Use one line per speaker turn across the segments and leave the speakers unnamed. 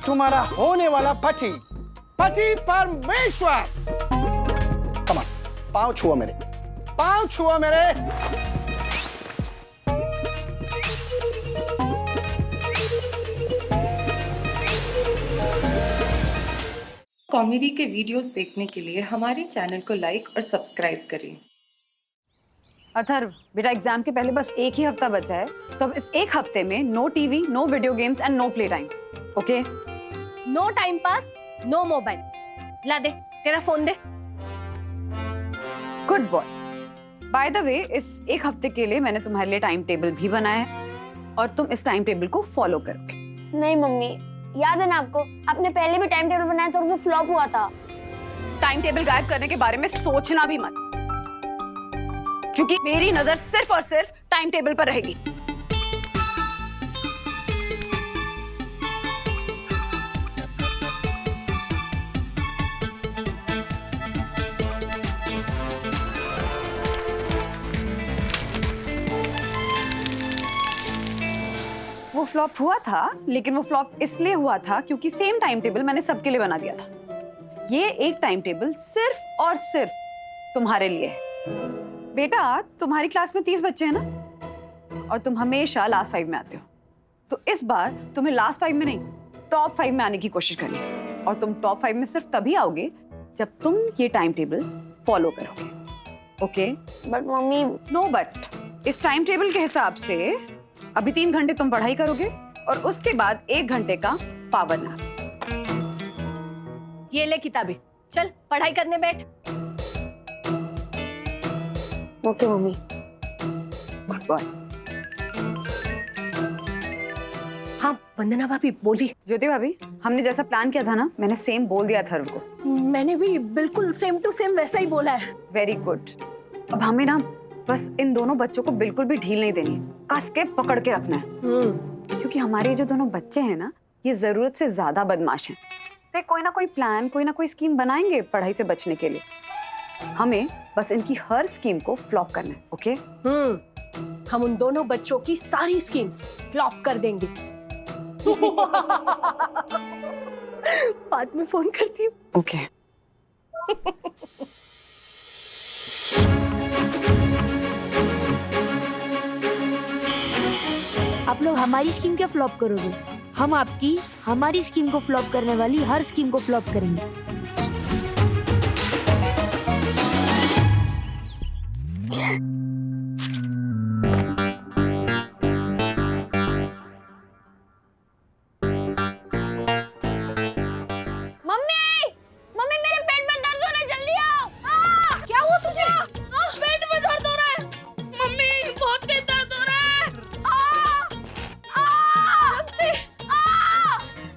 तुम्हारा होने वाला पति, पति परमेश्वर। कमान, पांव छुओ मेरे, पांव छुओ मेरे।
कॉमेडी के वीडियोस देखने के लिए हमारे चैनल को लाइक और सब्सक्राइब करें।
अथर्व, बेटा एग्जाम के पहले बस एक ही हफ्ता बचा है, तो अब इस एक हफ्ते में no TV, no video games and no play time, okay?
No time pass, no mobile. ला दे, तेरा फोन दे।
Good boy. By the way, इस एक हफ्ते के लिए मैंने तुम्हारे लिए टाइम टेबल भी बनाया है और तुम इस टाइम टेबल को फॉलो करोगे।
नहीं मम्मी, याद है ना आपको, आपने पहले भी टाइम टेबल बनाया था और वो फ्लॉप हुआ था।
टाइम टेबल गायब करने के बारे में सोचना भी मत, क्योंकि मेरी नजर सिर्फ और सिर्फ टाइम टेबल पर रहेगी। वो फ्लॉप हुआ था, लेकिन वो फ्लॉप इसलिए हुआ था क्योंकि सेम टाइम टेबल मैंने सबके लिए बना दिया था। ये एक टाइम टेबल सिर्फ और सिर्फ तुम्हारे लिए है। बेटा, तुम्हारी क्लास में 30 बच्चे हैं ना, और तुम हमेशा लास्ट 5 में आते हो, तो इस बार तुम्हें लास्ट 5 में नहीं, टॉप 5 में आने की कोशिश करनी है। और तुम टॉप 5 में सिर्फ तभी आओगे जब तुम ये टाइम टेबल फॉलो करोगे, okay?
But mummy,
no but. इस टाइम टेबल के हिसाब से अभी 3 घंटे तुम पढ़ाई करोगे और उसके बाद 1 घंटे का पावर नैप।
ये ले किताबें, चल पढ़ाई करने बैठ।
Okay mummy.
Good boy.
हाँ वंदना भाभी बोली।
ज्योति भाभी, हमने जैसा प्लान किया था ना, मैंने सेम बोल दिया था उनको।
मैंने भी बिल्कुल सेम टू सेम वैसा ही बोला है।
Very good. अब हमें ना बस इन दोनों बच्चों को बिल्कुल भी ढील नहीं देनी है, कस के पकड़ के रखना है। क्योंकि हमारे जो दोनों बच्चे हैं ना, ये जरूरत से ज्यादा बदमाश हैं। तो कोई ना कोई प्लान, कोई ना कोई स्कीम बनाएंगे पढ़ाई से बचने के लिए। हमें बस इनकी हर स्कीम को फ्लॉप करना है, ओके?
हम उन दोनों बच्चों की सारी स्कीम्स फ्लॉप कर देंगे। बाद में फोन करती हूँ।
ओके।
आप लोग हमारी स्कीम क्या फ्लॉप करोगे? हम आपकी हमारी स्कीम को फ्लॉप करने वाली हर स्कीम को फ्लॉप करेंगे। मम्मी मेरे पेट में दर्द हो रहा है, जल्दी आओ।
क्या हुआ तुझे?
पेट में दर्द हो रहा है मम्मी, बहुत तेज दर्द हो रहा है।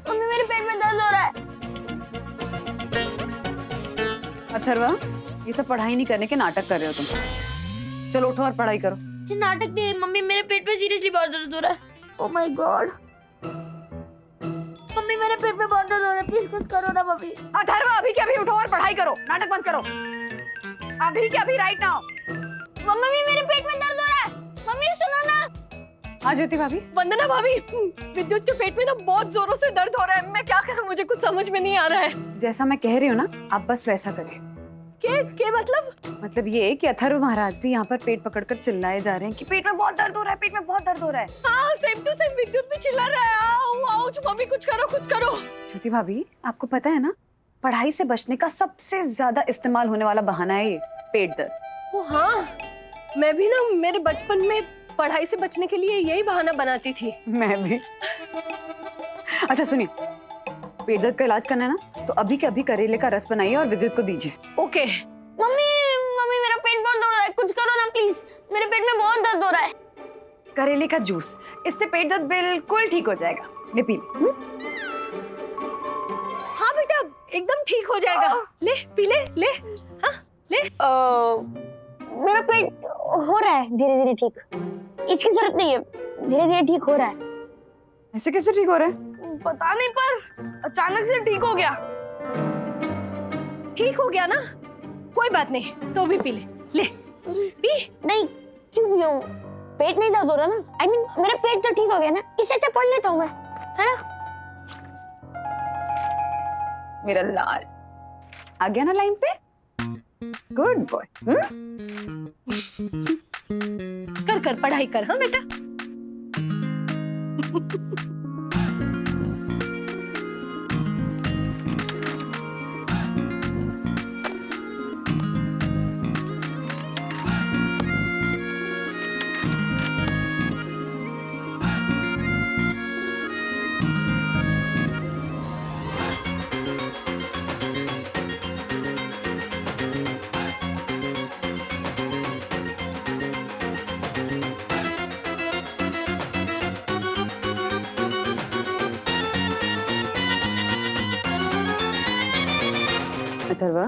मम्मी मेरे पेट में दर्द हो रहा है।
अथर्वा, ये सब पढ़ाई नहीं करने के नाटक कर रहे हो तुम। चलो उठो और पढ़ाई करो।
ये नाटक नहीं है मम्मी, मेरे पेट में सीरियसली बहुत दर्द हो रहा है। ओह माय गॉड, मम्मी मेरे पेट में बहुत दर्द हो रहा है, प्लीज कुछ करो ना मम्मी।
अथर्वा, अभी के अभी उठो और पढ़ाई करो, नाटक बंद करो। अभी के अभी, राइट नाउ।
मम्मी मेरे पेट में दर्द हो रहा है, मम्मी सुनो ना।
हाँ ज्योति भाभी।
वंदना भाभी, विद्युत के पेट में ना बहुत जोरों से दर्द हो रहा है। मैं क्या करूं, मुझे कुछ समझ में नहीं आ रहा है।
जैसा मैं कह रही हूँ ना, आप बस वैसा करें।
के
मतलब ये कि अथर्व महाराज भी यहाँ पर पेट पकड़कर चिल्लाए जा रहे हैं कि पेट में बहुत दर्द हो रहा है, पेट में बहुत दर्द हो रहा है।
हाँ, सेम टू सेम विद्युत भी चिल्ला रहा है। आओ आओ मम्मी, कुछ करो कुछ करो।
ज्योति भाभी, आपको पता है ना, पढ़ाई से बचने का सबसे ज्यादा इस्तेमाल होने वाला बहाना है ये पेट दर्द।
ओ हाँ, मैं भी ना मेरे बचपन में पढ़ाई से बचने के लिए यही बहाना बनाती थी।
मैं भी। अच्छा सुनिए, पेट दर्द का इलाज करना है ना, तो अभी के अभी करेले का रस बनाइए और विद्युत को दीजिए।
ओके।
मम्मी मेरा पेट बहुत दर्द हो रहा है, कुछ करो ना प्लीज, मेरे पेट में बहुत दर्द हो रहा है।
करेले का जूस, इससे पेट दर्द बिल्कुल ठीक हो जाएगा। ले पी ले।
हाँ बेटा, एकदम ठीक हो जाएगा। ले पी ले ले। हाँ ले।
मेरा पेट हो रहा है धीरे धीरे ठीक, इसकी जरूरत नहीं है, धीरे धीरे ठीक हो रहा है।
ऐसे कैसे ठीक हो रहा है?
पता नहीं, पर अचानक से ठीक हो गया।
ठीक हो गया ना, कोई बात नहीं, तो भी पी ले। ले पी।
नहीं, क्यों पीऊं? पेट नहीं दर्द हो रहा ना। I mean, मेरा पेट तो ठीक हो गया ना, इससे अच्छा पढ़ लेता हूँ मैं, है ना?
मेरा लाल आ गया ना लाइन पे। Good boy.
कर कर पढ़ाई कर, हाँ बेटा।
अथर्वा,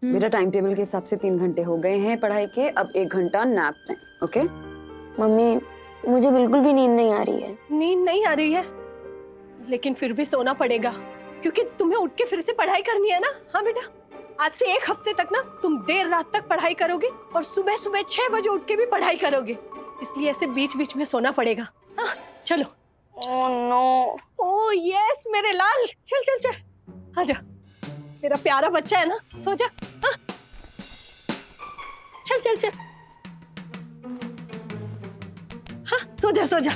मेरा टाइम टेबल के हिसाब से 3 घंटे हो गए हैं पढ़ाई के, अब 1 घंटा नैप टाइम। ओके?
मम्मी मुझे बिल्कुल भी नींद नहीं आ रही है।
नींद नहीं आ रही है, लेकिन फिर भी सोना पड़ेगा, क्योंकि तुम्हें उठ के फिर से पढ़ाई करनी है ना। हाँ बेटा, आज से 1 हफ्ते तक ना तुम देर रात तक पढ़ाई करोगे और सुबह सुबह 6 बजे उठ के भी पढ़ाई करोगे, इसलिए ऐसे बीच बीच में सोना पड़ेगा। हाँ चलो।
Oh no.
ओह यस मेरे लाल, चल चल चल, आजा, तेरा प्यारा बच्चा है ना, सो जा। हाँ? चल चल चल, हाँ सो जा सो जा।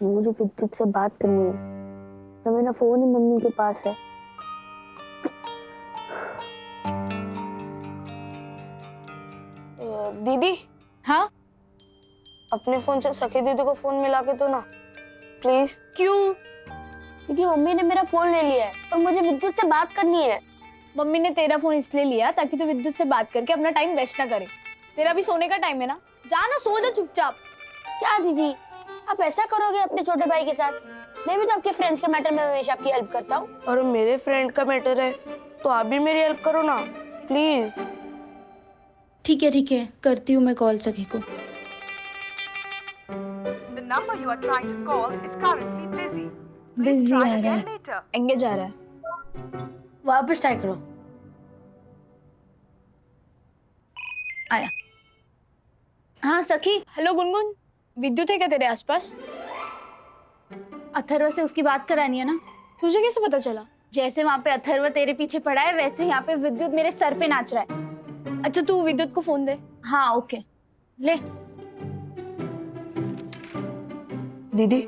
मुझे विद्युत से बात करनी है, तो मेरा फोन ही मम्मी के पास है। दीदी।
हाँ?
अपने फोन से सखी दीदी को फोन मिला के दो ना प्लीज।
क्यों?
क्योंकि मम्मी ने मेरा फोन ले लिया है और मुझे विद्युत से बात करनी है।
मम्मी ने तेरा फोन इसलिए लिया ताकि तू विद्युत से बात करके अपना टाइम वेस्ट ना करे। तेरा भी सोने का टाइम है ना, जा ना सो जा चुपचाप।
क्या दीदी, आप ऐसा करोगे अपने छोटे भाई के साथ? मैं भी तो आपके फ्रेंड्स के मैटर में हमेशा आपकी हेल्प करता हूँ। और मेरे फ्रेंड का मैटर है तो आप भी मेरी हेल्प करो ना प्लीज।
ठीक है, करती हूँ मैं कॉल सखी को।
The number you are trying to call is currently busy.
Busy
Try
आ रहा
again
है,
later.
एंगेज आ रहा है।
वापस ट्राई करो।
आया। हाँ सखी। हेलो गुनगुन, विद्युत है क्या तेरे आसपास? अथर्व से उसकी बात करानी है ना। तुझे कैसे पता चला? जैसे वहाँ पे अथर्व तेरे पीछे पड़ा है, वैसे यहाँ पे विद्युत मेरे सर पे नाच रहा है। अच्छा तू विद्युत को फोन दे। हाँ ओके, ले।
दीदी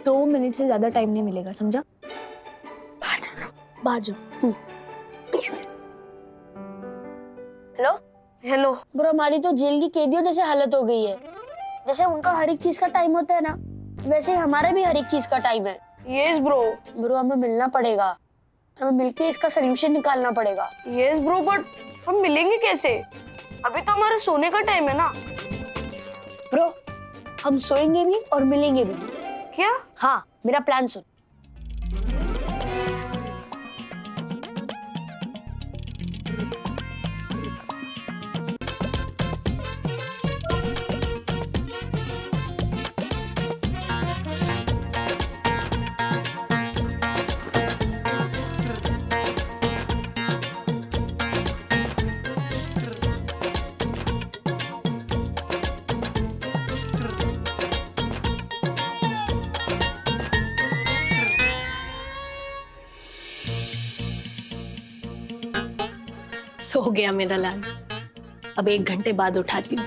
2 मिनट से ज्यादा टाइम नहीं मिलेगा, समझा? बाहर जाओ।
हेलो हेलो ब्रो, हमारी तो जेल की कैदियों जैसे हालत हो गई है। जैसे उनका हर एक चीज का टाइम होता है ना, वैसे हमारा भी हर एक चीज का टाइम है। यस ब्रो हमें मिलना पड़ेगा, हमें मिलके इसका सलूशन निकालना पड़ेगा। यस ब्रो, बट हम मिलेंगे कैसे? अभी तो हमारे सोने का टाइम है ना। ब्रो हम सोएंगे भी और मिलेंगे भी। क्या? हाँ, मेरा प्लान सुन।
सो गया मेरा लाल, अब 1 घंटे बाद उठाती हूँ।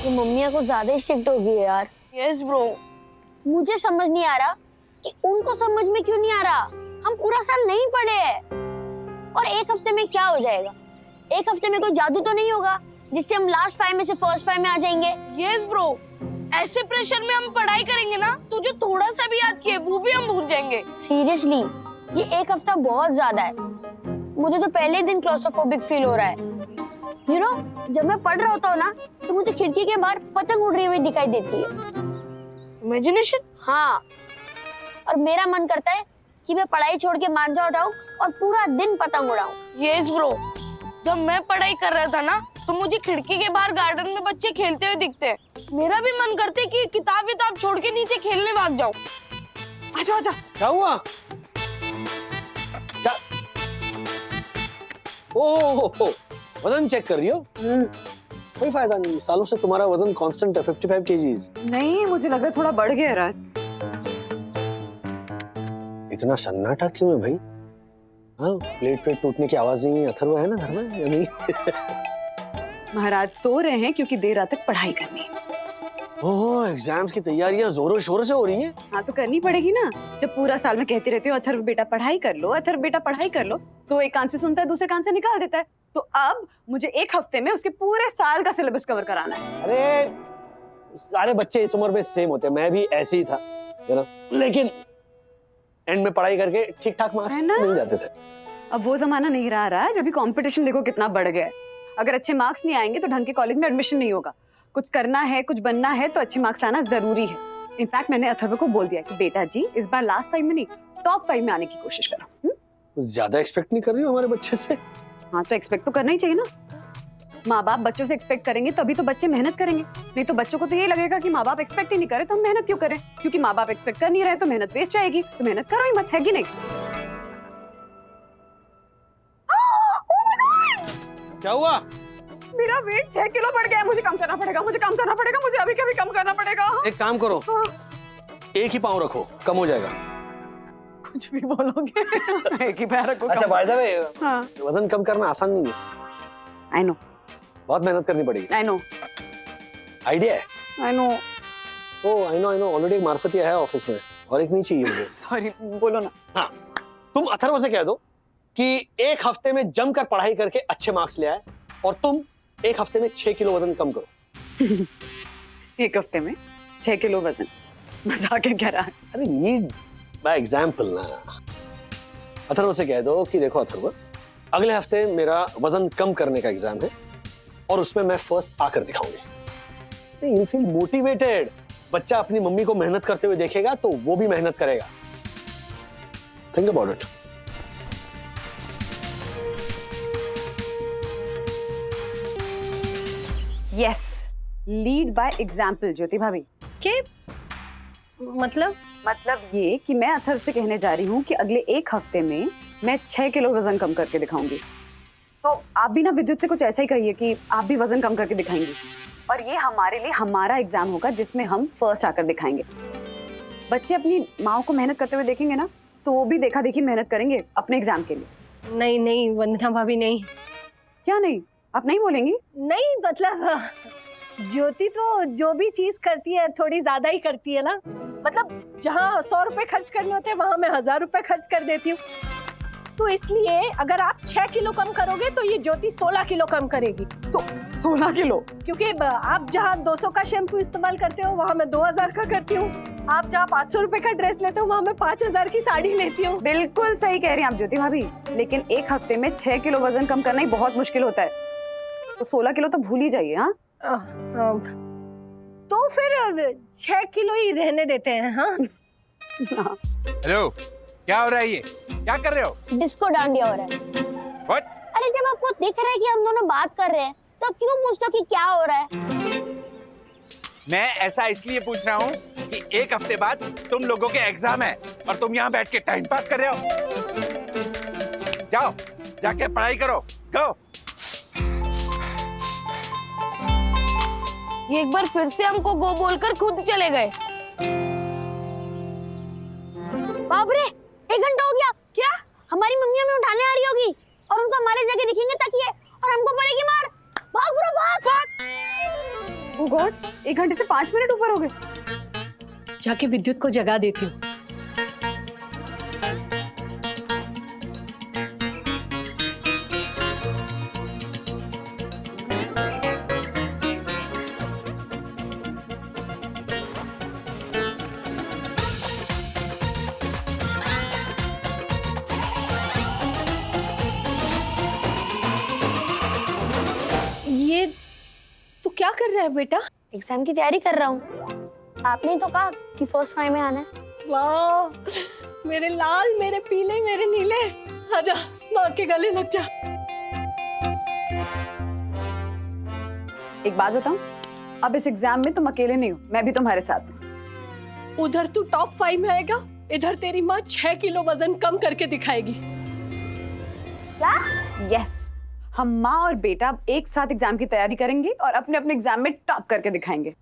ये मम्मियाँ को ज्यादा ही स्ट्रिक्ट हो गई है यार। यस ब्रो, मुझे समझ नहीं आ रहा कि उनको समझ में क्यों नहीं आ रहा। हम पूरा साल नहीं पढ़े हैं और 1 हफ्ते में क्या हो जाएगा? 1 हफ्ते में कोई जादू तो नहीं होगा जिससे हम लास्ट 5 में से फर्स्ट 5 में आ जाएंगे।
यस ब्रो, ऐसे प्रेशर में हम पढ़ाई करेंगे ना तो जो थोड़ा सा भी याद किए वो भी हम भूल जाएंगे।
सीरियसली ये 1 हफ्ता बहुत ज्यादा है। मुझे तो पहले दिन क्लॉस्ट्रोफोबिक फील हो रहा है। यू नो, जब मैं पढ़ रहा होता हूँ ना तो मुझे खिड़की के बाहर पतंग उड़ रही हुई दिखाई देती है।
इमेजिनेशन?
हाँ, और मेरा मन करता है कि मैं पढ़ाई छोड़ के मांझा उठाऊं और पूरा दिन पतंग उड़ाऊं।
यस ब्रो, जब मैं पढ़ाई कर रहा था ना तो मुझे खिड़की के बाहर गार्डन में बच्चे खेलते हुए दिखते हैं। मेरा भी मन करते कि किताब छोड़ के नीचे खेलने भाग जाऊं।
आजा आजा।
क्या हुआ? क्या? ओह, वजन चेक कर रही हो? कोई फायदा नहीं, सालों से तुम्हारा वजन कांस्टेंट है, 55 केजीज।
नहीं, मुझे लगा थोड़ा बढ़ गया रात।
इतना सन्नाटा क्यों है भाई? हाँ, प्लेट टूटने की आवाज नहीं है। अथर्व है ना घर में या नहीं?
महाराज सो रहे हैं क्योंकि देर रात तक पढ़ाई करनी है।
ओह, एग्जाम्स की तैयारियां जोरों शोरों से हो रही हैं।
हाँ तो करनी पड़ेगी ना। जब पूरा साल में कहती रहती हूँ अथर्व बेटा पढ़ाई कर लो, अथर्व बेटा पढ़ाई कर लो, तो एक कान से सुनता है दूसरे कान से निकाल देता है। तो अब मुझे एक हफ्ते में उसके पूरे साल का सिलेबस कवर कराना है।
अरे सारे बच्चे इस उम्र में सेम होते हैं, मैं भी ऐसे ही था, लेकिन एंड में पढ़ाई करके ठीक ठाक मार्क्स मिल जाते थे।
अब वो जमाना नहीं रहा जब भी कंपटीशन देखो कितना बढ़ गया है। अगर अच्छे मार्क्स नहीं आएंगे तो ढंग के कॉलेज में एडमिशन नहीं होगा। कुछ करना है, कुछ बनना है तो अच्छे मार्क्स लाना जरूरी है। इनफैक्ट मैंने अथर्व को बोल दिया कि बेटा जी इस बार लास्ट 5 में नहीं, टॉप 5 में आने की कोशिश करो।
कुछ ज्यादा एक्सपेक्ट नहीं कर रही हो हमारे बच्चे से?
हाँ तो एक्सपेक्ट तो करना ही चाहिए ना। माँ बाप बच्चों से एक्सपेक्ट करेंगे तभी तो बच्चे मेहनत करेंगे, नहीं तो बच्चों को तो ये लगेगा कि माँ बाप एक्सपेक्ट ही नहीं करे तो हम मेहनत क्यों करें। क्योंकि माँ बाप एक्सपेक्ट कर नहीं रहे तो मेहनत वेस्ट जाएगी, तो मेहनत करो ही मत, है कि नहीं?
क्या हुआ?
मेरा वेट 6 किलो बढ़ गया है, मुझे कम करना पड़ेगा, मुझे कम करना पड़ेगा, मुझे अभी कभी कम करना पड़ेगा।
एक काम करो, एक ही पाँव रखो, कम हो जाएगा।
कुछ भी बोलोगे। एक ही पैर रखो।
अच्छा बाय द वे,
हाँ
वजन कम करना आसान नहीं है।
आई नो,
बहुत मेहनत करनी पड़ेगी।
आई नो,
आइडिया है?
I know.
Oh I know, already एक मार्फतिया है ऑफिस में, और एक नहीं चाहिए मुझे।
सॉरी, बोलो ना।
हाँ, तुम अथर्व से कह दो कि एक हफ्ते में जमकर पढ़ाई करके अच्छे मार्क्स ले आए, और तुम एक हफ्ते में 6 किलो वजन कम करो।
एक हफ्ते में 6 किलो वजन, मजाक है क्या रहा?
अरे लीड बाय एग्जाम्पल ना। अथर्व से कह दो कि देखो अथर्व, अगले हफ्ते मेरा वजन कम करने का एग्जाम है और उसमें मैं फर्स्ट आकर दिखाऊंगी। You feel motivated. बच्चा अपनी मम्मी को मेहनत करते हुए देखेगा तो वो भी मेहनत करेगा। Think about it.
Yes, lead by example Jyoti भाभी।
के मतलब
ये कि मैं अथर्व से कहने जा रही हूँ कि अगले एक हफ्ते में मैं 6 किलो वजन कम करके दिखाऊंगी। तो आप भी ना विद्युत से कुछ ऐसा ही कहिए कि आप भी वजन कम करके दिखाएंगी, और ये हमारे लिए हमारा एग्जाम होगा जिसमें हम फर्स्ट आकर दिखाएंगे। बच्चे अपनी माँ को मेहनत करते हुए देखेंगे ना तो वो भी देखा देखी मेहनत करेंगे अपने एग्जाम के लिए।
नहीं नहीं वंदना भाभी, नहीं।
क्या नहीं? आप नहीं बोलेंगी?
नहीं मतलब ज्योति तो जो भी चीज करती है थोड़ी ज्यादा ही करती है ना। मतलब जहाँ 100 रुपए खर्च करने होते हैं वहां मैं 1000 रुपए खर्च कर देती हूँ। तो इसलिए अगर आप 6 किलो कम करोगे तो ये ज्योति 16 किलो कम करेगी।
16 किलो?
क्योंकि आप जहाँ 200 का शैम्पू इस्तेमाल करते हो वहाँ मैं 2000 का करती हूँ। आप जहाँ 500 रुपए का ड्रेस लेते हो वहाँ मैं 5000 की साड़ी लेती हूँ।
बिल्कुल सही कह रही हैं आप ज्योति भाभी, लेकिन एक हफ्ते में 6 किलो वजन कम करना ही बहुत मुश्किल होता है। तो 16 किलो तो भूल ही जाइए। हाँ
तो फिर 6 किलो ही रहने देते हैं। हाँ
हेलो, क्या हो रहा है? ये क्या कर रहे हो?
डिस्को डांडिया हो रहा है।
What?
अरे जब आपको दिख रहा है कि हम दोनों बात कर रहे हैं तो आप क्यों पूछते हो कि क्या हो रहा है?
मैं ऐसा इसलिए पूछ रहा हूँ कि एक हफ्ते बाद तुम लोगों के एग्जाम है और तुम यहाँ बैठ के टाइम पास कर रहे हो। जाओ जाके पढ़ाई करो, गो।
ये एक बार फिर से हमको गो बोलकर खुद चले गए।
बाप रे, 1 घंटा हो गया। क्या हमारी मम्मी हमें उठाने आ रही होगी और उनको हमारे जगह दिखेंगे तकिए और हमको पड़ेगी मार। भाग ब्रो भाग।
ओह गॉड, 1 घंटे से 5 मिनट ऊपर हो गए।
जाके विद्युत को जगा देती हूँ। ये तू क्या कर रहा है बेटा?
एग्जाम की तैयारी कर रहा हूँ। आपने ही तो कहा कि फर्स्ट 5 में आना है।
वाह, मेरे लाल, मेरे पीले, मेरे नीले, आजा माँ के गले लग जा।
एक बात बताऊं, अब इस एग्जाम में तुम अकेले नहीं हो, मैं भी तुम्हारे साथ हूँ।
उधर तू टॉप 5 में आएगा, इधर तेरी माँ 6 किलो वजन कम करके दिखाएगी।
क्या?
यस, हम माँ और बेटा एक साथ एग्जाम की तैयारी करेंगे और अपने अपने एग्जाम में टॉप करके दिखाएंगे।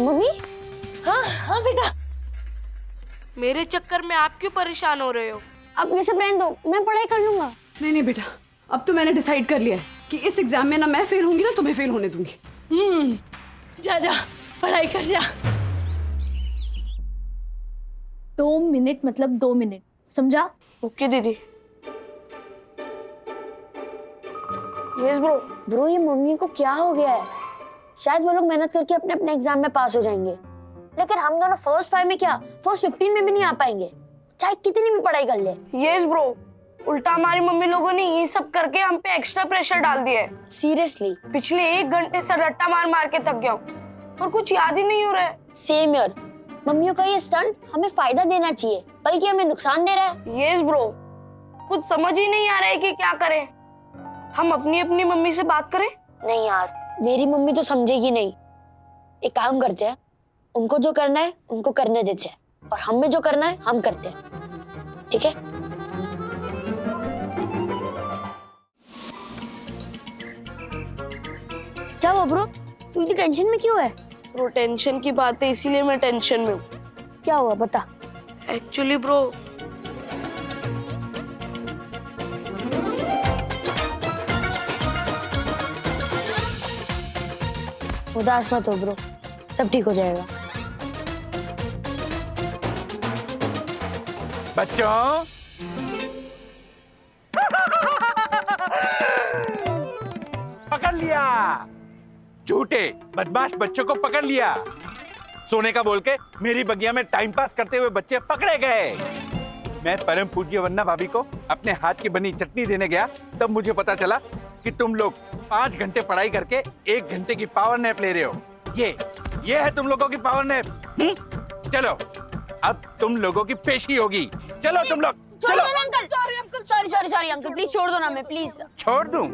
मम्मी?
हाँ हाँ बेटा।
मेरे चक्कर में आप क्यों परेशान हो रहे हो?
आप ये सब रहने दो, मैं पढ़ाई कर लूंगा।
नहीं बेटा, अब तो मैंने डिसाइड कर लिया है कि इस एग्जाम में ना मैं फेल होंगी ना तुम्हें फेल होने दूंगी।
जा जा पढ़ाई कर जा।
2 मिनट मतलब 2 मिनट, समझा?
ओके दीदी।
यस ब्रो, ये मम्मी को क्या हो गया है? शायद वो लोग मेहनत करके अपने अपने एग्जाम में पास हो जाएंगे, लेकिन हम दोनों फर्स्ट 5 में क्या फर्स्ट 15 में भी नहीं आ पाएंगे, चाहे कितनी भी पढ़ाई कर ले।
यस ब्रो, उल्टा हमारी मम्मी लोगों ने ये सब करके हम पे एक्स्ट्रा प्रेशर डाल दिया है।
सीरियसली,
पिछले 1 घंटे से रट्टा मार मार के थक गया हूँ और कुछ याद ही नहीं हो रहा है।
सेम यार, मम्मियों का ये स्टंट हमें फायदा देना चाहिए, बल्कि हमें नुकसान दे रहा है।
यस ब्रो, कुछ समझ ही नहीं आ रहा है कि क्या करें। हम अपनी अपनी मम्मी से बात करें?
नहीं यार, मेरी मम्मी तो समझेगी नहीं। एक काम करते हैं, उनको जो करना है उनको करने देते हैं, और हमें जो करना है हम करते हैं, ठीक है? क्या हुआ ब्रो, तू इतनी टेंशन में क्यों है?
ब्रो टेंशन की बात है, इसीलिए मैं टेंशन में हूँ।
क्या हुआ बता।
एक्चुअली ब्रो,
उदास मत हो ब्रो, सब ठीक हो जाएगा।
बच्चों पकड़ लिया, झूठे बदमाश बच्चों को पकड़ लिया। सोने का बोल के मेरी बगिया में टाइम पास करते हुए बच्चे पकड़े गए। मैं परम पूज्य वन्ना भाभी को अपने हाथ की बनी चटनी देने गया, तब मुझे पता चला कि तुम लोग 5 घंटे पढ़ाई करके 1 घंटे की पावर नैप ले रहे हो। ये है तुम लोगों की पावर नैप। चलो अब तुम लोगों की पेशी होगी। चलो तुम लोग चलो।
सॉरी अंकल, प्लीज छोड़ दो ना, मैं प्लीज।
छोड़ दूं?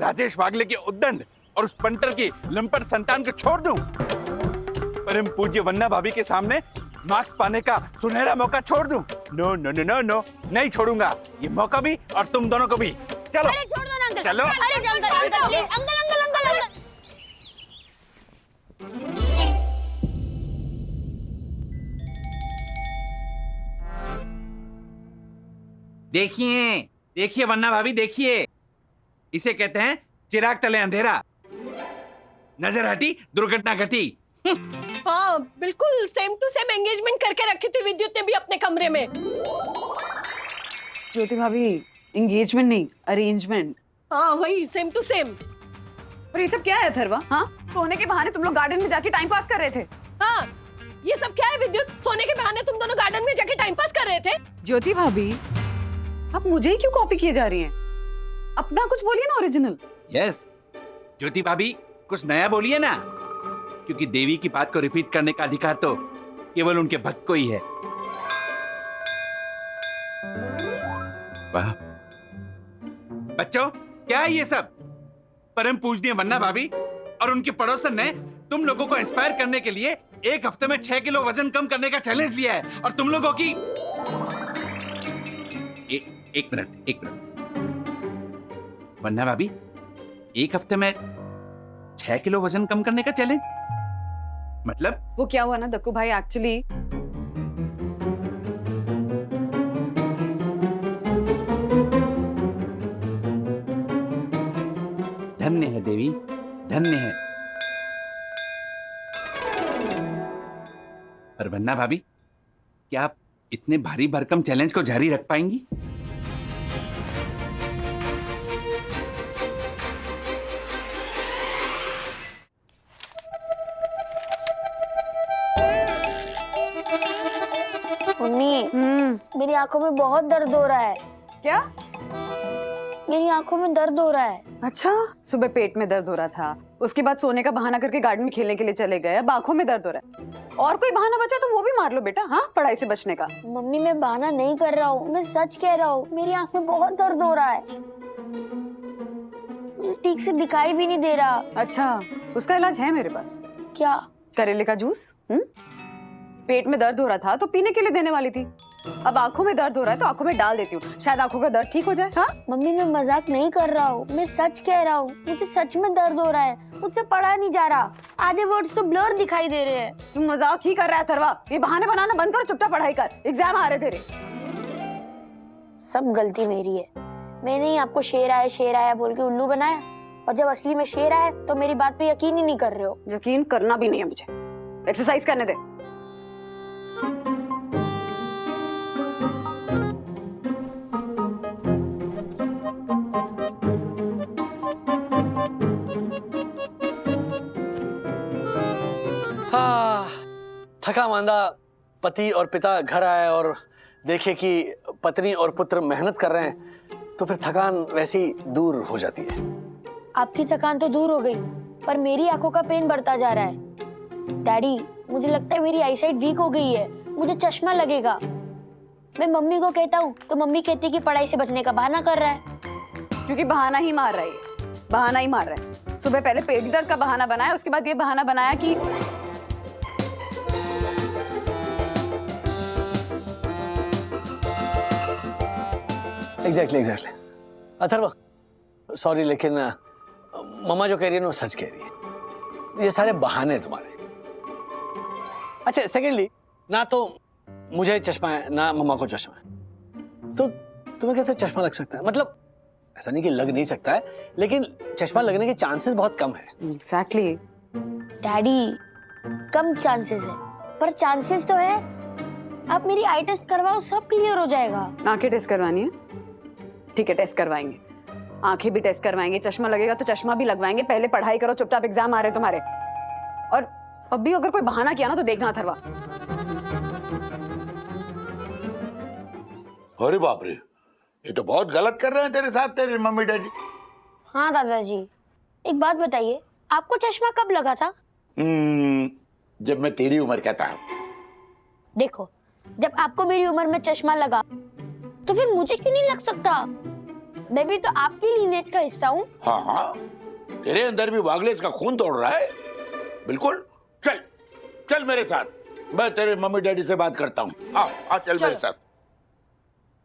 राजेश वागले के उद्दंड और उस पंटर की लंपट संतान को छोड़ दूं? परम पूज्य वन्ना भाभी के सामने मार्क्स पाने का सुनहरा मौका छोड़ दूं? No no no no no, नहीं छोड़ूंगा ये मौका भी और तुम दोनों को भी। चलो
अरे छोड़ दो ना अंकल।
चलो।
अरे अंकल प्लीज, अंकल।
देखिए वन्ना भाभी, देखिए, इसे कहते हैं चिराग तले अंधेरा। नजर हटी दुर्घटना घटी।
हाँ बिल्कुल सेम टू सेम एंगेजमेंट करके रखी थी विद्युत ने भी अपने कमरे में।
ज्योति भाभी, एंगेजमेंट नहीं, अरेंजमेंट।
हाँ वही सेम टू सेम।
और ये सब क्या है अथर्वा? हाँ, सोने के बहाने तुम लोग गार्डन में जाके टाइम पास कर रहे थे।
हाँ ये सब क्या है विद्युत? सोने के बहाने तुम दोनों गार्डन में जाके टाइम पास कर रहे थे।
ज्योति भाभी, आप मुझे ही क्यों कॉपी किए जा रही हैं? अपना कुछ बोलिए ना, ओरिजिनल।
यस, ज्योति भाभी कुछ नया बोलिए ना, क्योंकि देवी की बात को रिपीट करने का अधिकार तो केवल उनके भक्त को ही है। वाह बच्चों, क्या है ये सब? परम पूजनीय वन्ना भाभी और उनके पड़ोसन ने तुम लोगों को इंस्पायर करने के लिए 1 हफ्ते में 6 किलो वजन कम करने का चैलेंज लिया है, और तुम लोगों की एक मिनट वन्ना भाभी, 1 हफ्ते में 6 किलो वजन कम करने का चैलेंज मतलब?
वो क्या हुआ ना दक्कू भाई, एक्चुअली
धन्य है देवी, धन्य है। पर वन्ना भाभी, क्या आप इतने भारी भरकम चैलेंज को जारी रख पाएंगी?
मम्मी मेरी आंखों में बहुत दर्द हो रहा है।
क्या?
मेरी आंखों में दर्द हो रहा है।
अच्छा, सुबह पेट में दर्द हो रहा था, उसके बाद सोने का बहाना करके गार्डन में खेलने के लिए चले गए, अब आंखों में दर्द हो रहा है। और कोई बहाना बचा तो वो भी मार लो बेटा, हाँ, पढ़ाई से बचने का।
मम्मी मैं बहाना नहीं कर रहा हूँ, मैं सच कह रहा हूँ। मेरी आंख में बहुत दर्द हो रहा है, मुझे ठीक से दिखाई भी नहीं दे रहा।
अच्छा, उसका इलाज है मेरे पास।
क्या?
करेले का जूस। पेट में दर्द हो रहा था तो पीने के लिए देने वाली थी, अब आंखों में दर्द हो रहा है तो आंखों में डाल देती हूँ, शायद आंखों का दर्द ठीक हो जाए। हाँ
मम्मी मैं मजाक नहीं कर रहा हूँ, मैं सच कह रहा हूँ। मुझे सच में दर्द हो रहा है, मुझसे पढ़ा नहीं जा रहा, आधे वर्ड्स तो ब्लर दिखाई दे रहे हैं।
तुम मजाक ही कर रहा है अथर्वा, ये बहाने बनाना बंद करो, चुपचाप पढ़ाई कर, एग्जाम आ रहे तेरे।
सब गलती मेरी है, मैंने ही आपको शेर आया बोल के उल्लू बनाया, और जब असली में शेर आया तो मेरी बात पे यकीन ही नहीं कर रहे हो।
यकीन करना भी नहीं है मुझे, एक्सरसाइज करने दे।
थका मांदा पति और पिता घर आए और देखे कि पत्नी और पुत्र मेहनत कर रहे हैं तो फिर थकान वैसी दूर हो जाती है।
आपकी थकान तो दूर हो गई, पर मेरी आंखों का पेन बढ़ता जा रहा है। डैडी मुझे लगता है मेरी आईसाइट वीक हो गई है, मुझे चश्मा लगेगा। मैं मम्मी को कहता हूँ तो मम्मी कहती है कि पढ़ाई से बचने का बहाना कर रहा है।
क्योंकि बहाना ही मार रहा है, बहाना ही मार रहा है। सुबह पहले पेट दर्द का बहाना बनाया, उसके बाद ये बहाना बनाया कि
एग्जैक्टली अथर्व, सॉरी लेकिन मम्मा जो कह रही है ना वो सच कह रही है, ये सारे बहाने हैं तुम्हारे। अच्छा, सेकेंडली, ना तो मुझे चश्मा है ना मम्मा को चश्मा है, तो तुम्हें कैसे चश्मा लग सकता है? मतलब ऐसा नहीं कि लग नहीं सकता है, लेकिन चश्मा लगने के चांसेस बहुत कम है।
एग्जैक्टली
डैडी कम चांसेस है, पर चांसेस तो है। आप मेरी आई टेस्ट करवाओ, सब क्लियर हो जाएगा।
आंखें टेस्ट करवानी है? ठीक है, टेस्ट करवाएंगे, आंखें भी टेस्ट करवाएंगे, चश्मा लगेगा तो चश्मा भी लगवाएंगे। पहले पढ़ाई करो, चुपचाप एग्जाम आ रहे हैं तुम्हारे। और अब भी अगर कोई बहाना किया ना तो देखना अथर्वा।
अरे बाप रे, ये तो बहुत गलत कर रहे हैं तेरे साथ तेरे मम्मी डैडी।
हाँ दादाजी, एक बात बताइए, आपको चश्मा कब लगा था?
जब मैं तेरी उम्र का था।
देखो, जब आपको मेरी उम्र में चश्मा लगा तो फिर मुझे क्यों नहीं लग सकता? मैं भी तो आपकी लीनेज का हिस्सा हूँ।
हाँ हाँ, तेरे अंदर भी वागलेस का खून दौड़ रहा है। बिल्कुल, चल चल मेरे साथ, मैं तेरे मम्मी डैडी से बात करता हूँ। आ चल मेरे साथ।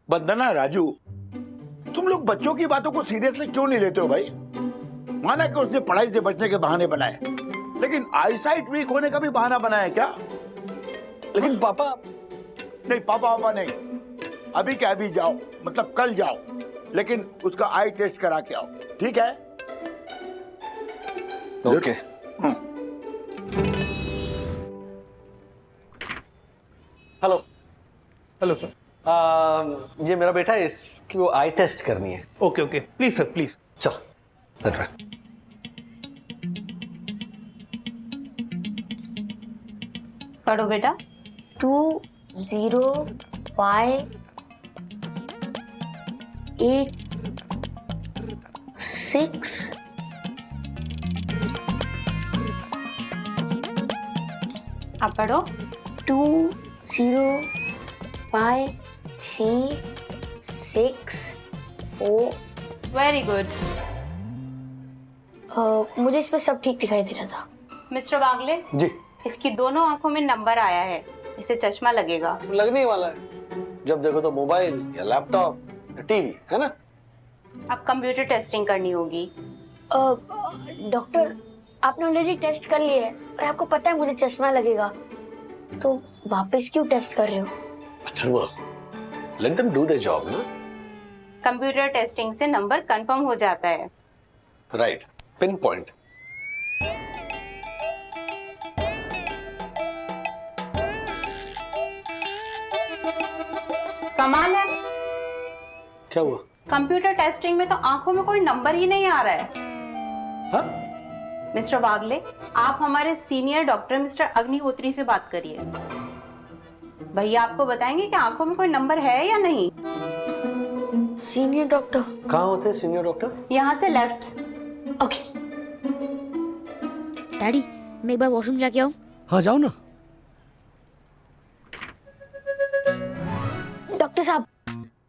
बंदना, राजू, तुम लोग बच्चों की बातों को सीरियसली क्यों नहीं लेते हो भाई? माना कि उसने पढ़ाई से बचने के बहाने बनाए, लेकिन आईसाइट वीक होने का भी बहाना बनाया क्या?
लेकिन पापा
नहीं, पापा नहीं, अभी क्या अभी जाओ, मतलब कल जाओ, लेकिन उसका आई टेस्ट करा के आओ, ठीक है?
ओके। Hello
hello sir.
ये मेरा बेटा है, इसकी वो आई टेस्ट करनी है।
Okay okay, please sir please.
चल लग रहा।
पढ़ो बेटा।
2 0 5 8 6
आप पढ़ो।
2 0 5 3 6 4।
Very good.
मुझे इसमें सब ठीक दिखाई दे रहा था।
मिस्टर बागले
जी।
इसकी दोनों आंखों में नंबर आया है, इसे चश्मा लगेगा।
लगने ही वाला है, जब देखो तो मोबाइल या लैपटॉप या टीवी, है ना?
अब कंप्यूटर टेस्टिंग करनी होगी।
डॉक्टर, आपने ऑलरेडी टेस्ट कर लिया है और आपको पता है मुझे चश्मा लगेगा, तो वापस क्यों टेस्ट कर रहे हो?
Atharva, let them do their job, ना?
कंप्यूटर टेस्टिंग से नंबर कंफर्म हो जाता है।
Right, pin point.
कमाल है,
क्या हुआ?
कंप्यूटर टेस्टिंग में तो आंखों में कोई नंबर ही नहीं आ रहा है।
हाँ?
मिस्टर वागले, आप हमारे सीनियर डॉक्टर मिस्टर अग्निहोत्री से बात करिए। भैया आपको बताएंगे कि आंखों में कोई नंबर है या नहीं।
सीनियर डॉक्टर
कहाँ होते हैं सीनियर डॉक्टर?
यहाँ से लेफ्ट।
ओके। डैडी मैं एक बार वॉशरूम जाके आऊँ?
हाँ जाओ ना।
डॉक्टर साहब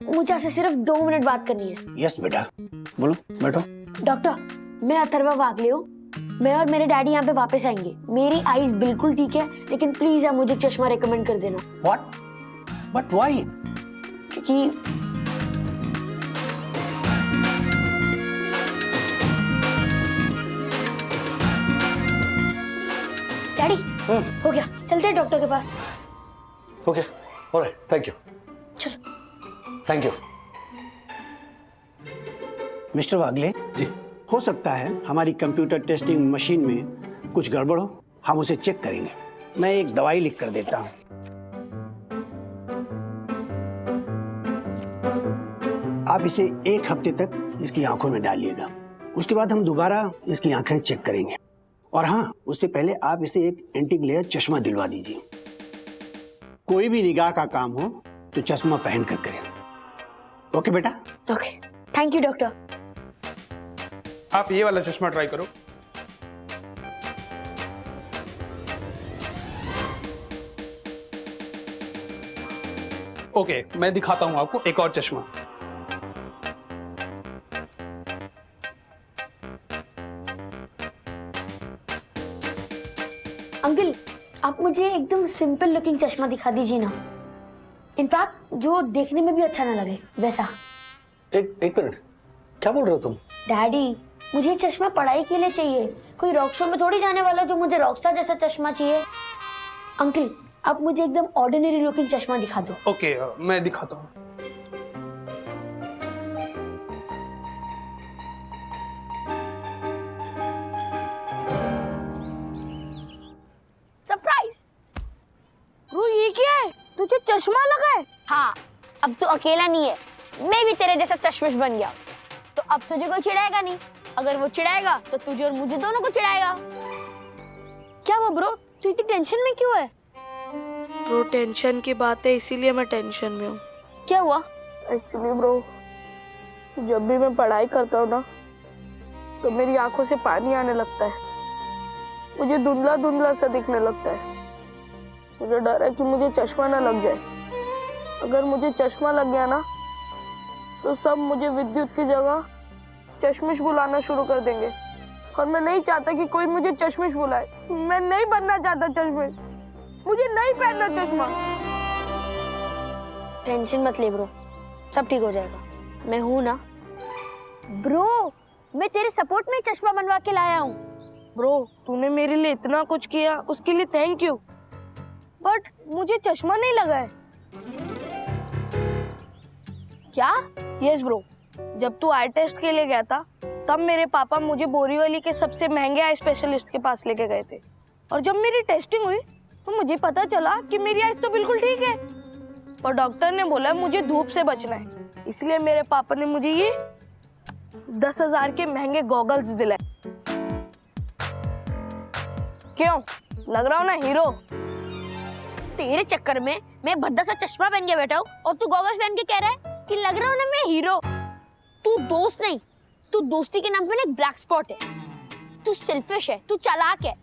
मुझे आपसे सिर्फ 2 मिनट बात करनी है।
यस बेटा, बोलो, बैठो।
डॉक्टर मैं अथर्वा वागले हूँ। मैं और मेरे डैडी यहाँ पे वापस आएंगे। मेरी आईज बिल्कुल ठीक है, लेकिन प्लीज आप मुझे चश्मा रेकमेंड कर देना।
व्हाट? But why?
क्योंकि डैडी हो गया, चलते हैं डॉक्टर के पास।
Okay, alright, thank you.
चलो।
Thank you.
Mister Wagle ji, हो सकता है हमारी कंप्यूटर टेस्टिंग मशीन में कुछ गड़बड़ हो, हम उसे चेक करेंगे। मैं एक दवाई लिख कर देता हूँ। आप इसे 1 हफ्ते तक इसकी आंखों में डालिएगा। उसके बाद हम दोबारा इसकी आंखें चेक करेंगे। और हाँ, उससे पहले आप इसे एक एंटी ग्लेयर चश्मा दिलवा दीजिए। कोई भी निगाह का काम हो तो चश्मा पहन कर करें। ओके बेटा?
Okay, thank you doctor.
आप ये वाला चश्मा ट्राई करो। ओके, मैं दिखाता हूं आपको एक और चश्मा।
अंकल आप मुझे एकदम सिंपल लुकिंग चश्मा दिखा दीजिए ना। इनफैक्ट जो देखने में भी अच्छा ना लगे वैसा।
एक मिनट, क्या बोल रहे हो तुम?
डैडी मुझे चश्मा पढ़ाई के लिए चाहिए, कोई रॉक शो में थोड़ी जाने वाला जो मुझे रॉकस्टार जैसा चश्मा चाहिए। अंकल आप मुझे एकदम ऑर्डिनरी लुकिंग चश्मा दिखा दो।
ओके, मैं दिखाता हूं।
सरप्राइज।
ब्रो ये क्या है? तुझे चश्मा लगा है?
हाँ, अब तू अकेला नहीं है, मैं भी तेरे जैसा चश्मिश बन गया। तो अब तुझे कोई चिढ़ाएगा नहीं। अगर वो चिढ़ाएगा तो तुझे और मुझे दोनों को चिढ़ाएगा। क्या हुआ ब्रो, तू इतनी टेंशन में क्यों है?
ब्रो टेंशन की बात है, इसीलिए मैं टेंशन में हूँ।
क्या हुआ?
एक्चुअली ब्रो जब भी मैं पढ़ाई करता हूँ ना तो मेरी आंखों से पानी आने लगता है। मुझे धुंधला धुंधला सा दिखने लगता है। मुझे डर है कि मुझे चश्मा ना लग जाए। अगर मुझे चश्मा लग गया ना तो सब मुझे विद्युत की जगह चश्मिश बुलाना शुरू कर देंगे। और मैं नहीं चाहता कि कोई मुझे चश्मिश बुलाए। मैं नहीं बनना चाहता चश्मिश। मुझे नहीं पहनना चश्मा।
टेंशन मत ले ब्रो, सब ठीक हो जाएगा। मैं हूं ना ब्रो, मैं तेरे सपोर्ट में ही चश्मा बनवा के लाया हूँ।
ब्रो तूने मेरे लिए इतना कुछ किया, उसके लिए थैंक यू। बट मुझे चश्मा नहीं लगा है।
क्या?
यस ब्रो, जब तू आई टेस्ट के लिए गया था तब मेरे पापा मुझे बोरीवली के सबसे महंगे आई स्पेशलिस्ट के पास लेके गए थे। और जब मेरी टेस्टिंग हुई तो मुझे पता चला कि मेरी आइज तो बिल्कुल ठीक है। और डॉक्टर ने बोला मुझे धूप से बचना है, इसलिए मेरे पापा ने मुझे ये 10,000 के महंगे गॉगल्स दिलाए। क्यों लग रहा हूँ ना हीरो?
तेरे चक्कर में मैं भद्दा सा चश्मा पहन के बैठा हूँ और तू गॉगल्स पहन के कह रहा है कि लग रहा हूँ ना मैं हीरो। तू दोस्त नहीं, तू दोस्ती के नाम पे ना एक ब्लैक स्पॉट है। तू सेल्फिश है, तू चालाक है।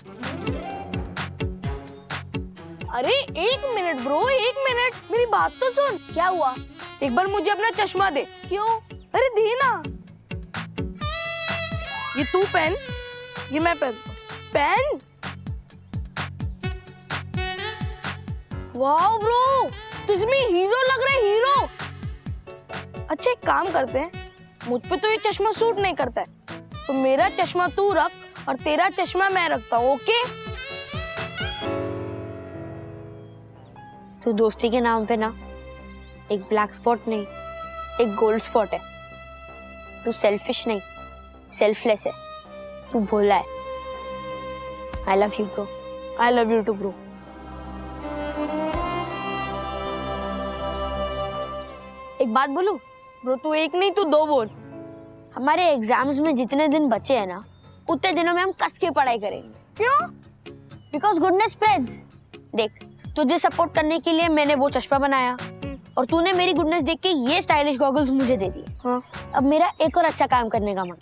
अरे एक मिनट ब्रो, एक मिनट, मेरी बात तो सुन।
क्या हुआ?
एक बार मुझे अपना चश्मा दे।
क्यों?
अरे दे ना। ये तू पहन, ये मैं पहन। पहन। वाह ब्रो, तुझमें हीरो लग रहा है, हीरो। अच्छा एक काम करते हैं, मुझ पे तो ये चश्मा सूट नहीं करता है, तो मेरा चश्मा तू रख और तेरा चश्मा मैं रखता हूँ। ओके?
तू दोस्ती के नाम पे ना एक ब्लैक स्पॉट नहीं, एक गोल्ड स्पॉट है। तू सेल्फिश नहीं, सेल्फलेस है। तू भोला है। I love you bro.
I love you too bro.
एक बात बोलूं?
ब्रो तू एक नहीं तू 2 बोल।
हमारे एग्जाम्स में जितने दिन बचे हैं ना, उतने दिनों में हम कस के पढ़ाई करेंगे।
क्यों?
Because goodness spreads. देख, तुझे सपोर्ट करने के लिए मैंने वो चश्मा बनाया और तूने मेरी गुडनेस देख के ये स्टाइलिश गॉगल्स मुझे दे दिए।
हाँ।
अब मेरा एक और अच्छा काम करने का मन।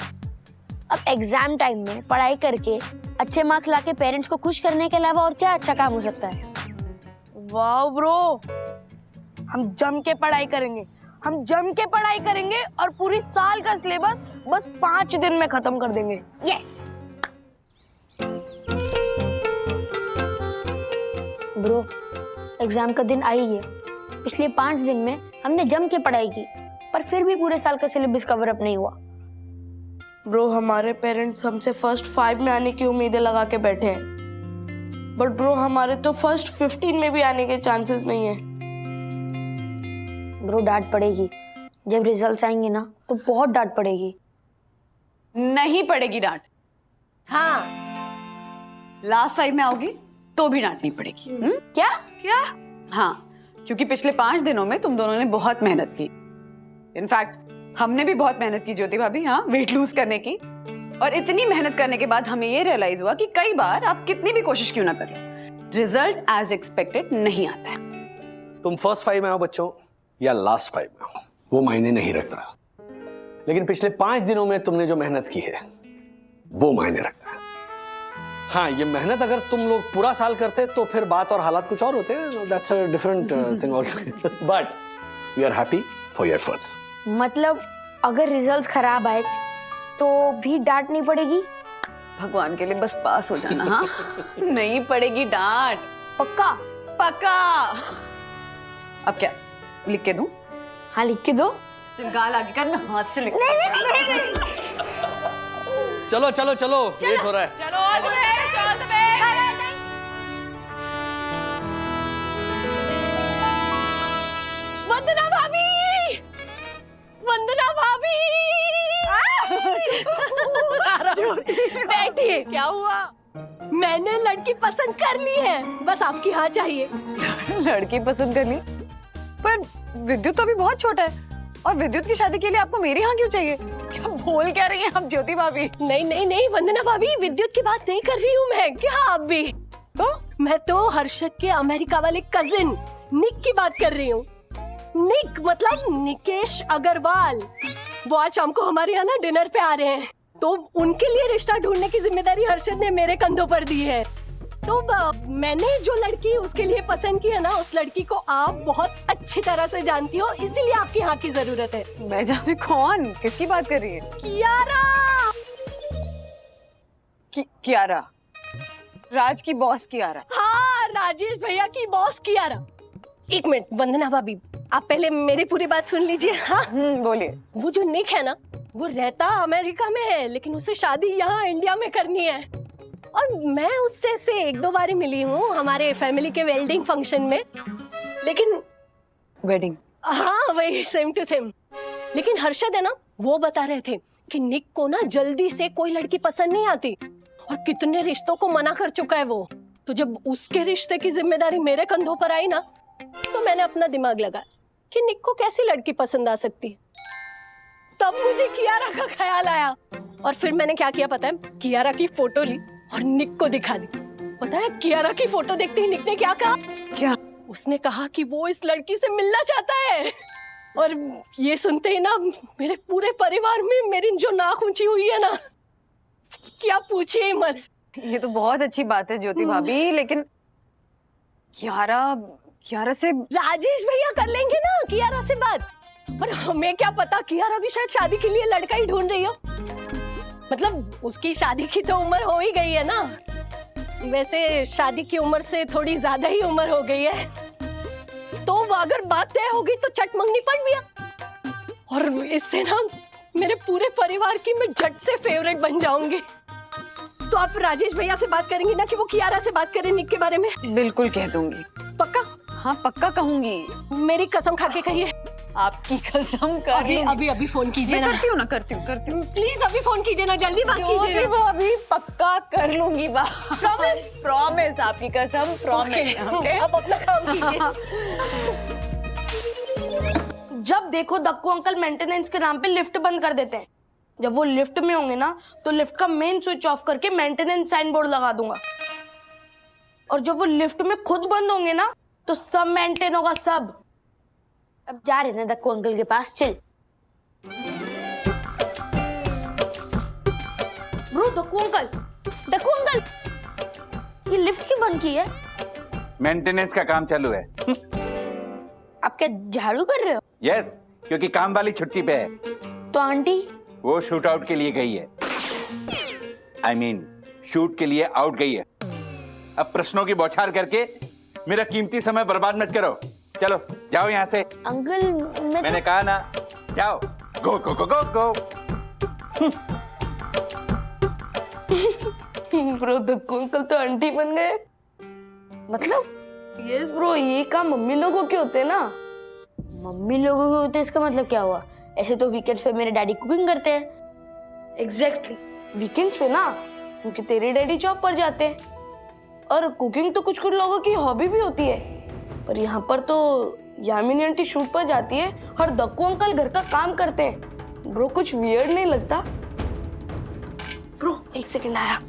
अब एग्जाम टाइम में पढ़ाई करके अच्छे मार्क्स लाके पेरेंट्स को खुश करने के अलावा और क्या अच्छा काम हो सकता है?
वाह ब्रो, हम जम के पढ़ाई करेंगे, हम जम के पढ़ाई करेंगे और पूरी साल का सिलेबस बस 5 दिन में खत्म कर देंगे।
यस ब्रो, एग्जाम का दिन आ ही गया। पिछले 5 दिन में हमने जम के पढ़ाई की, पर फिर भी पूरे साल का सिलेबस कवर अप नहीं हुआ।
ब्रो हमारे पेरेंट्स हमसे फर्स्ट 5 में आने की उम्मीदें लगा के बैठे हैं, बट ब्रो हमारे तो फर्स्ट 15 में भी आने के चांसेस नहीं है।
ब्रो डांट पड़ेगी, जब रिजल्ट्स आएंगे ना तो बहुत डांट पड़ेगी।
नहीं पड़ेगी डांट।
हाँ,
लास्ट 5 में आओगी तो भी डांटनी पड़ेगी।
क्या?
हाँ, क्योंकि पिछले 5 दिनों में तुम दोनों ने बहुत मेहनत की। इनफैक्ट हमने भी बहुत मेहनत की ज्योति भाभी, हाँ, वेट लूज करने की। और इतनी मेहनत करने के बाद हमें ये रियलाइज हुआ कि कई बार आप कितनी भी कोशिश क्यों ना कर लो, रिजल्ट एज एक्सपेक्टेड नहीं आता है।
तुम फर्स्ट 5 में आओ बच्चों या लास्ट 5 में आओ, वो मायने नहीं रखता, लेकिन पिछले 5 दिनों में तुमने जो मेहनत की है वो मायने रखता है। हाँ, ये मेहनत अगर तुम लोग पूरा साल करते तो फिर बात और हालात कुछ और होते हैं। That's a different thing altogether, but we are happy for your efforts.
मतलब अगर रिजल्ट्स खराब आए तो भी डांट नहीं पड़ेगी?
भगवान के लिए बस पास हो जाना। हाँ नहीं पड़ेगी डांट।
पक्का?
पक्का। अब क्या लिख के दूं?
हाँ लिख के दो।
चल गाल आगे कर, मैं हाथ से लिख।
नहीं।
चलो चलो चलो, लेट हो रहा है।
चलो all the best, all the best.
Vandana भाभी, वंदना भाभी, बैठिए।
क्या हुआ?
मैंने लड़की पसंद कर ली है, बस आपकी हाँ चाहिए।
लड़की पसंद कर ली? पर विद्युत तो अभी बहुत छोटा है, और विद्युत की शादी के लिए आपको मेरी हाँ क्यों चाहिए? क्या बोल क्या रही हैं आप ज्योति भाभी?
नहीं वंदना भाभी, विद्युत की बात नहीं कर रही हूँ मैं। क्या आप भी? तो मैं तो हर्षद के अमेरिका वाले कजिन निक की बात कर रही हूँ। निक मतलब निकेश अग्रवाल। वो आज शाम को हमारे यहाँ ना डिनर पे आ रहे हैं, तो उनके लिए रिश्ता ढूंढने की जिम्मेदारी हर्षद ने मेरे कंधों पर दी है। तो मैंने जो लड़की उसके लिए पसंद की है ना, उस लड़की को आप बहुत अच्छी तरह से जानती हो, इसीलिए आपकी हाँ की जरूरत है।
मैं जाने कौन, किसकी बात कर रही है?
कियारा।
कियारा? राज की बॉस कियारा?
हाँ, राजेश भैया की बॉस कियारा। एक मिनट वंदना भाभी, आप पहले मेरी पूरी बात सुन लीजिए। हाँ
बोलिए।
वो जो निक है ना, वो रहता अमेरिका में है, लेकिन उसे शादी यहाँ इंडिया में करनी है। और मैं उससे से 1-2 बार मिली हूँ हमारे फैमिली के वेडिंग फंक्शन में, लेकिन
वेडिंग?
हाँ वही, सेम टू सेम। लेकिन हर्षद है ना, वो बता रहे थे कि निक को ना जल्दी से कोई लड़की पसंद नहीं आती और कितने रिश्तों को मना कर चुका है वो। तो जब उसके रिश्ते की जिम्मेदारी मेरे कंधों पर आई ना, तो मैंने अपना दिमाग लगाया कि निक को कैसी लड़की पसंद आ सकती। तब मुझे कियारा का ख्याल आया, और फिर मैंने क्या किया पता है? कियारा की फोटो ली और निक को दिखा दी। पता है कियारा की फोटो देखते ही निक ने क्या कहा?
क्या?
उसने कहा कि वो इस लड़की से मिलना चाहता है। और ये सुनते ही ना मेरे पूरे परिवार में मेरी जो नाक ऊंची हुई है ना, क्या पूछिए मत।
ये तो बहुत अच्छी बात है ज्योति भाभी, लेकिन कियारा से
राजेश भैया कर लेंगे ना कियारा से बात। पर हमें क्या पता, कियारा भी शायद शादी के लिए लड़का ही ढूंढ रही हो। मतलब उसकी शादी की तो उम्र हो ही गई है ना, वैसे शादी की उम्र से थोड़ी ज्यादा ही उम्र हो गई है। तो अगर बात तय होगी तो चट मंगनी पड़ गया, और इससे ना मेरे पूरे परिवार की मैं झट से फेवरेट बन जाऊंगी। तो आप राजेश भैया से बात करेंगी ना कि वो कियारा से बात करें निक के बारे में?
बिल्कुल कह दूंगी।
पक्का?
हाँ पक्का कहूंगी।
मेरी कसम खा के कहिए।
आपकी कसम कर।
अभी फोन कीजिए ना।
करती हूँ।
प्लीज अभी फोन कीजिए ना, जल्दी बात कीजिए।
अभी पक्का कर लूंगी बात। प्रॉमिस आपकी कसम, प्रॉमिस।
अब अपना काम कीजिए।
जब देखो दक्कू अंकल मेंटेनेंस के नाम पे लिफ्ट बंद कर देते हैं। जब वो लिफ्ट में होंगे ना तो लिफ्ट का मेन स्विच ऑफ करके मेंटेनेंस साइन बोर्ड लगा दूंगा, और जब वो लिफ्ट में खुद बंद होंगे ना तो सब मेंटेन होगा, सब।
अब जा रहे ना दक्कू अंकल के पास, चल।
ब्रो दक्कू अंकल,
ये लिफ्ट क्यों बंद की है?
मेंटेनेंस का काम चालू है।
आप क्या झाड़ू कर रहे हो?
यस, क्योंकि काम वाली छुट्टी पे है।
तो आंटी?
वो शूट आउट के लिए गई है। I mean, शूट के लिए आउट गई है। अब प्रश्नों की बौछार करके मेरा कीमती समय बर्बाद मत करो। चलो जाओ यहाँ से।
अंकल
मैंने कहा ना, जाओ। गो गो गो गो गो।
ब्रो दक्कू अंकल तो आंटी बन गए। मतलब यस ब्रो, ये काम मम्मी लोगों के होते हैं ना।
मम्मी लोगों के होते, इसका मतलब क्या हुआ? ऐसे तो वीकेंड्स पे मेरे डैडी कुकिंग करते हैं।
एग्जैक्टली, वीकेंड्स पे ना, क्योंकि तेरे डैडी जॉब पर जाते हैं। और कुकिंग तो कुछ कुछ लोगों की हॉबी भी होती है, पर यहाँ पर तो यामिनी आंटी शूट पर जाती है और दक्कू अंकल घर का काम करते हैं। ब्रो कुछ वियर्ड नहीं लगता? ब्रो एक सेकंड आया।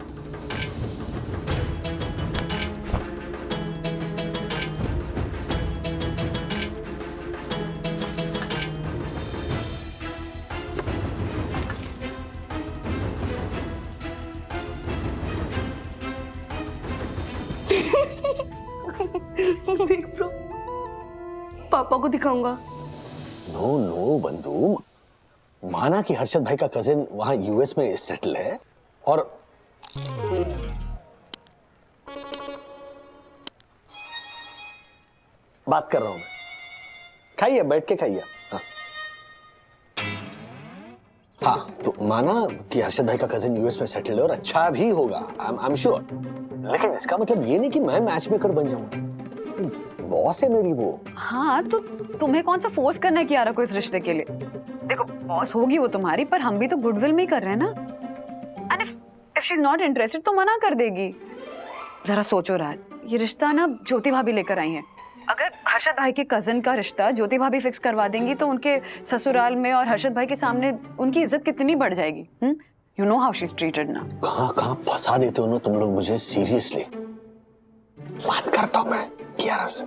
देख ब्रो, पापा को दिखाऊंगा।
नो नो बंधु, माना कि हर्षद भाई का कजिन वहां यूएस में सेटल है और बात कर रहा हूं मैं। खाइए, बैठ के खाइए। हाँ, तो माना कि हर्षद भाई का कजिन यूएस में सेटल है और अच्छा भी होगा, आई एम श्योर। लेकिन इसका मतलब ये नहीं कि मैं मैच मेकर बन जाऊंगा। बॉस है मेरी वो।
हाँ, तो तुम्हें कौन सा फोर्स करना है कियारा को इस रिश्ते के लिए? देखो, बॉस होगी वो तुम्हारी, पर हम भी तो गुडविल में ही कर रहे हैं ना। And if she is not interested तो मना कर देगी। जरा सोचो राज, ये रिश्ता ना ज्योति भाभी लेकर आई हैं। अगर हर्षद भाई के कजन का रिश्ता ज्योति भाभी फिक्स करवा देंगी तो उनके ससुराल में और हर्षद भाई के सामने उनकी इज्जत कितनी बढ़ जाएगी। You know how she is treated ना।
कहाँ फंसा देते हो ना तुम लोग मुझे। सीरियसली बात करता हूँ मैं कियारा से।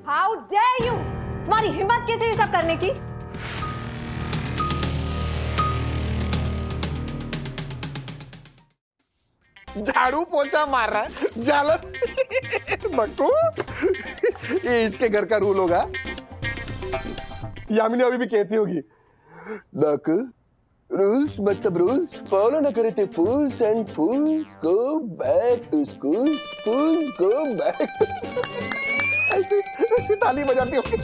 How dare you! तुम्हारी हिम्मत कैसे ये सब करने की?
झाड़ू पोछा मार रहा है जालत। दक्कू, ये इसके घर का रूल होगा। यामिनी अभी भी कहती होगी, दक्कू रूल्स मतलब रूल्स फॉलो न करे थे fools and fools go back to school, fools go back to. ऐसी ताली बजाती होगी।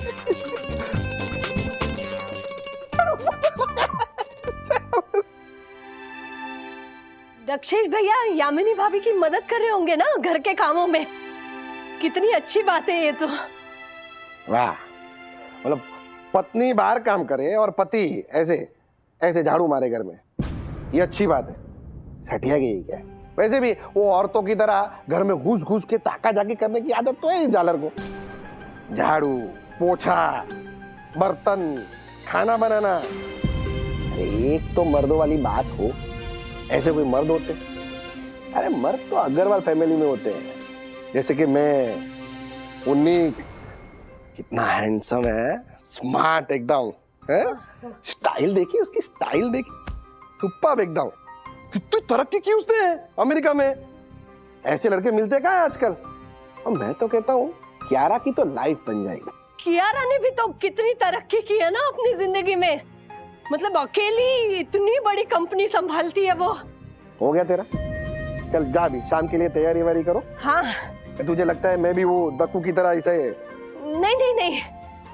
दक्षेश भैया यामिनी भाभी की मदद कर रहे होंगे ना घर के कामों में। कितनी अच्छी बात है ये तो।
वाह, मतलब पत्नी बाहर काम करे और पति ऐसे ऐसे झाड़ू मारे घर में, ये अच्छी बात है। सटिया गई क्या? वैसे भी वो औरतों की तरह घर में घुस घुस के ताका जाकी करने की आदत तो है इस जालर को। झाड़ू पोछा, बर्तन, खाना बनाना। अरे एक तो मर्दों वाली बात हो, ऐसे कोई मर्द होते? अरे मर्द तो अग्रवाल फैमिली में होते हैं, जैसे कि मैं, उन्नी। कितना हैंडसम है, स्मार्ट एकदम है। स्टाइल देखी उसकी, स्टाइल देखी, सुपर्ब एकदम। कितनी तरक्की की उसने अमेरिका में। ऐसे लड़के मिलते कहाँ हैं आजकल। और मैं तो कहता हूँ कियारा की तो लाइफ बन जाएगी।
कियारा ने भी तो कितनी तरक्की की है ना अपनी जिंदगी में। मतलब अकेली इतनी बड़ी कंपनी संभालती है वो।
हो गया तेरा, चल जा भी, शाम के लिए तैयारी वारी करो।
हाँ।
तुझे लगता है मैं भी वो दक्कू की तरह ऐसे?
नहीं नहीं नहीं।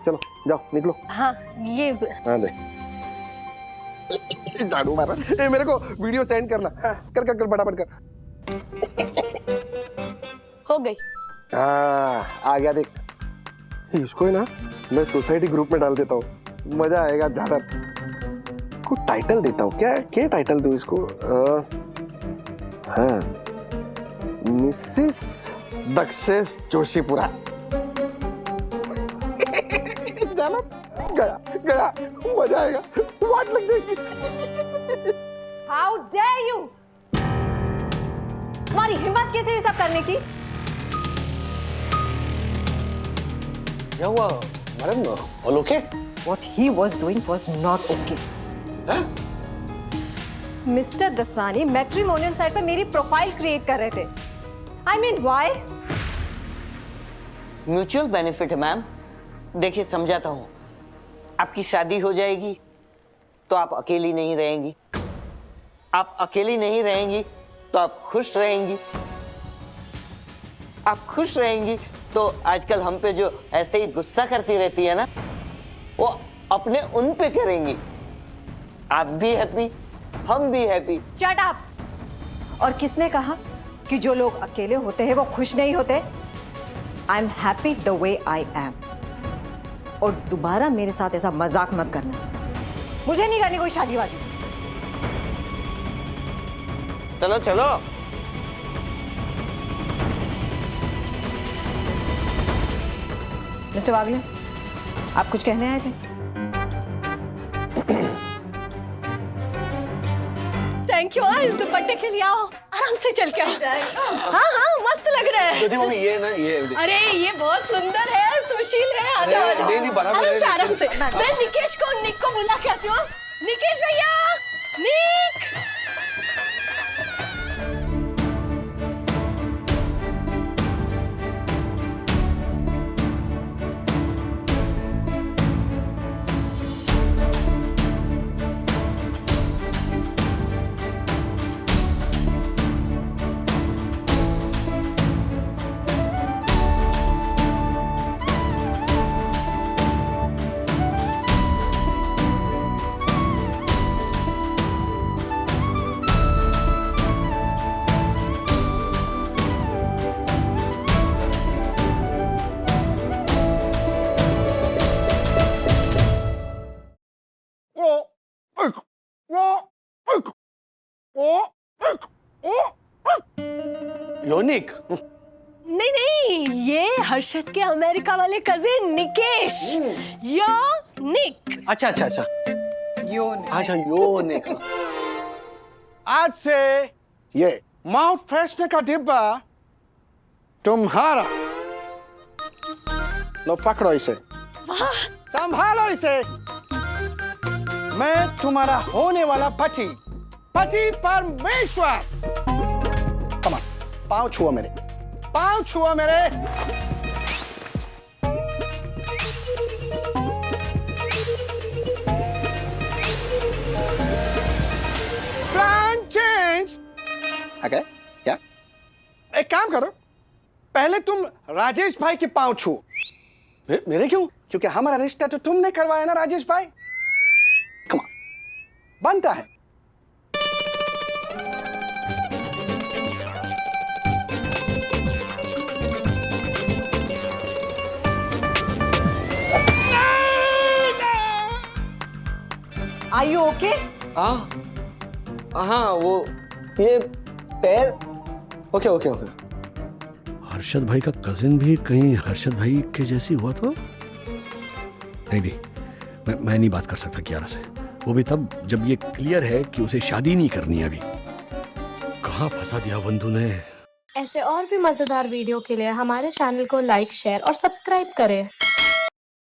चलो जाओ, निकलो।
हाँ ये।
हाँ दे झाड़ू मारा। ए, मेरे को वीडियो सेंड करना। कर कर कर फटाफट कर।
हो गई।
हाँ आ गया, देख। इसको है ना मैं सोसाइटी ग्रुप में डाल देता हूँ, मजा आएगा ज्यादा। को टाइटल देता हूँ। क्या टाइटल दूँ इसको? हाँ, मिसेस दक्षेश जोशीपुरा। गया ना, गया गया, मजा आएगा, वाट लग जाएगी।
हाउ डेयर यू, तुम्हारी हिम्मत कैसे ये सब करने की?
क्या हुआ madam, all okay?
What he was doing was not okay. Mister Dasani matrimonial site पर मेरी प्रोफाइल क्रिएट कर रहे थे। I mean, why?
Mutual benefit है मैम। देखिए समझाता हूँ, आपकी शादी हो जाएगी तो आप अकेली नहीं रहेंगी, आप अकेली नहीं रहेंगी तो आप खुश रहेंगी, आप खुश रहेंगी तो आजकल हम पे जो ऐसे ही गुस्सा करती रहती है ना, वो अपने उन पे करेंगी। आप भी हैप्पी, हम भी हैप्पी।
Shut up! और किसने कहा कि जो लोग अकेले होते हैं वो खुश नहीं होते? I am happy the way I am. और दोबारा मेरे साथ ऐसा मजाक मत करना। मुझे नहीं करनी कोई शादी वादी।
चलो चलो।
मिस्टर वागले, आप कुछ कहने आए थे? Thank you. इस दुपट्टे के लिए आओ, आराम से चल के आओ। हाँ हाँ, मस्त लग रहा है।
तो मम्मी ये ना, ये
अरे ये बहुत सुंदर है, सुशील है। आ जाओ, आ जाओ।
नहीं,
आराम से, आराम से। मैं निकेश को बुला के आती हूँ। निकेश भैया, निक।
योनिक?
नहीं नहीं, ये हर्षद के अमेरिका वाले कजिन निकेश। योनिक।
अच्छा अच्छा अच्छा,
योनिक।
अच्छा योनिक।
आज से ये माउथ फ्रेशनर का डिब्बा तुम्हारा। लो पकड़ो इसे, संभालो इसे। मैं तुम्हारा होने वाला पति परमेश्वर। कमान, पाँव छुओ मेरे, पाँव छुओ मेरे। Plan change. ओके, या एक काम करो, पहले तुम राजेश भाई के पाँव छुओ।
मेरे क्यों?
क्योंकि हमारा रिश्ता तो तुमने करवाया ना राजेश भाई। कमान, बनता है।
Are you okay?
हाँ वो ये पैर। Okay okay okay. हर्षद भाई का कजिन भी कहीं हर्षद भाई के जैसी हुआ तो नहीं, मैं नहीं बात कर सकता कियारा से, वो भी तब जब ये क्लियर है कि उसे शादी नहीं करनी है। अभी कहाँ फंसा दिया बंधु ने।
ऐसे और भी मजेदार वीडियो के लिए हमारे चैनल को लाइक, शेयर और सब्सक्राइब करें।